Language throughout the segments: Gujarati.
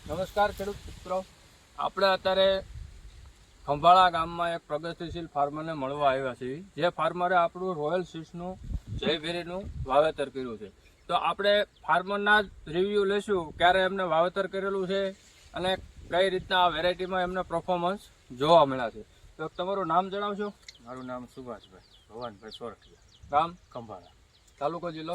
નમસ્કાર ખેડૂત મિત્રો, આપણે અત્યારે ખંભાળા ગામમાં એક પ્રગતિશીલ ફાર્મરને મળવા આવ્યા છીએ. જે ફાર્મરે આપણું રોયલ સીડ્સનું જયભેરીનું વાવેતર કર્યું છે. તો આપણે ફાર્મરના જ રિવ્યૂ લઈશું, ક્યારે એમને વાવેતર કરેલું છે અને કઈ રીતના આ વેરાયટીમાં એમને પરફોર્મન્સ જોવા મળ્યા છે. તો તમારું નામ જણાવશો? મારું નામ સુભાષભાઈ ભવાનભાઈ સોરઠિયા, ગામ ખંભાળા, તાલુકો જિલ્લો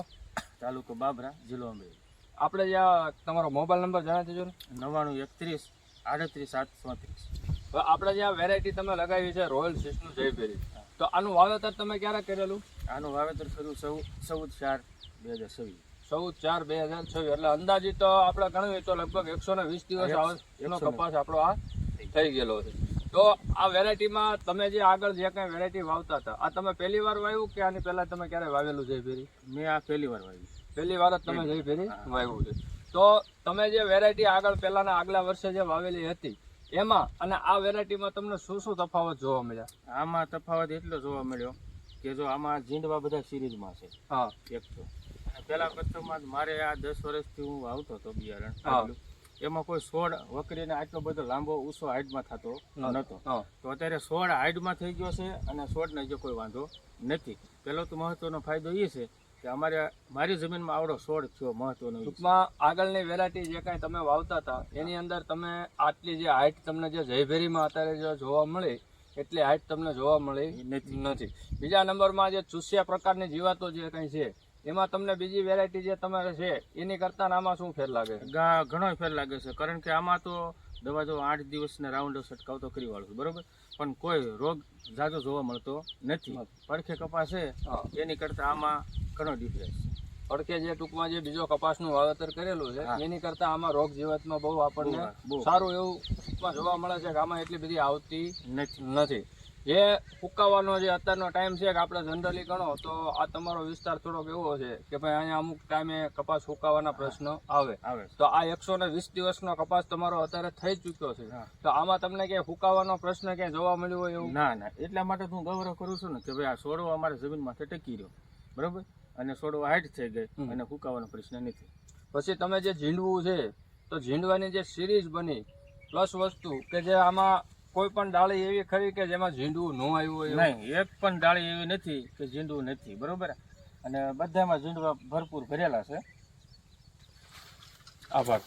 તાલુકો બાબરા, જિલ્લો અમરેલી. આપણે જ્યાં તમારો મોબાઈલ નંબર જણાવી દેજો ને. 9931 38 734. હવે આપણે જ્યાં વેરાયટી તમે લગાવી છે રોયલ સીડ્સનું જયભેરી, તો આનું વાવેતર તમે ક્યારે કરેલું? આનું વાવેતર કર્યું 14/4/2026. 14/4/2026. એટલે અંદાજિત તો આપણે ગણવી તો લગભગ 120 દિવસ એનો કપાસ આપણો આ થઈ ગયેલો છે. તો આ વેરાયટીમાં તમે જે આગળ જે કઈ વેરાયટી વાવતા હતા, આ તમે પહેલી વાર વાવ્યું કે આની પહેલા તમે ક્યારે વાવેલું જયભેરી? મેં આ પહેલી વાર વાવી. પહેલી વાર જ તમે જયભેરી વાવ્યું છે. તો તમે જે વેરાયટી આગળ પહેલાના આગલા વર્ષે જે વાવેલી હતી એમાં અને આ વેરાયટીમાં તમને શું શું તફાવત જોવા મળ્યા? આમાં તફાવત એટલો જોવા મળ્યો કે જો આમાં જીંડવા બધા સિરીઝમાં છે. હા, એક તો પેલા પ્રથમમાં મારે આ 10 વર્ષથી હું વાવતો હતો બિયારણ, એમાં કોઈ છોડ વકરીને આટલો બધો લાંબો ઊંચો હાઈટમાં થતો નહોતો. તો અત્યારે છોડ હાઈટમાં થઈ ગયો છે અને છોડને જો કોઈ વાંધો નથી. પેલો તો મહત્વનો ફાયદો એ છે કે મારી જમીનમાં આવડો છોડ થયો મહત્વનો. ટૂંકમાં આગળની વેરાયટી જે કાંઈ તમે વાવતા હતા એની અંદર તમે આટલી જે હાઈટ તમને જે જયભેરીમાં અત્યારે જે જોવા મળી એટલી હાઈટ તમને જોવા મળી નથી. બીજા નંબરમાં જે ચૂસ્યા પ્રકારની જીવાતો જે કંઈ છે એમાં તમને બીજી વેરાયટી જે તમારે છે એની કરતા આમાં શું ફેર લાગે છે? ઘણો ફેર લાગે છે, કારણ કે આમાં તો દવા જો 8 દિવસને રાઉન્ડ છંટકાવ તો કરી વાળું છું, બરોબર, પણ કોઈ રોગ ઝાઝો જોવા મળતો નથી. પડખે કપાસ છે એની કરતા આમાં ઘણો ડિફરન્સ છે. પડખે જે ટૂંકમાં જે બીજો કપાસનું વાવેતર કરેલું છે એની કરતા આમાં રોગ જીવાતમાં બહુ આપણને સારું એવું ટૂંકમાં જોવા મળે છે કે આમાં એટલી બધી આવતી નથી. જે ફૂંકાવાનો જે અત્યારનો ટાઈમ છે કે આપણે જનરલી ગણો તો આ તમારો વિસ્તાર થોડોક એવો છે કે ભાઈ અહીંયા અમુક ટાઈમે કપાસ ફૂંકાવાના પ્રશ્ન આવે. તો આ 120 દિવસનો કપાસ તમારો અત્યારે થઈ ચૂક્યો છે. તો આમાં તમને ક્યાંય ફૂંકાવાનો પ્રશ્ન ક્યાંય જોવા મળ્યું હોય એવું? ના, એટલા માટે હું ગૌરવ કરું છું ને કે ભાઈ આ છોડવો અમારા જમીનમાં ટકી રહ્યો, બરોબર, અને છોડવો હાઈટ થઈ ગઈ અને ફૂંકાવાનો પ્રશ્ન નથી. પછી તમે જે ઝીંડવું છે તો ઝીંડવાની જે સિરીઝ બની પ્લસ વસ્તુ કે જે આમાં કોઈ પણ ડાળી એવી ખરી કે જેમાં ઝીંડવું ન આવ્યું હોય? નહીં, એક પણ ડાળી એવી નથી કે ઝીંડવું નથી, બરોબર, અને બધામાં ઝીંડવા ભરપૂર ભરેલા છે. આભાર.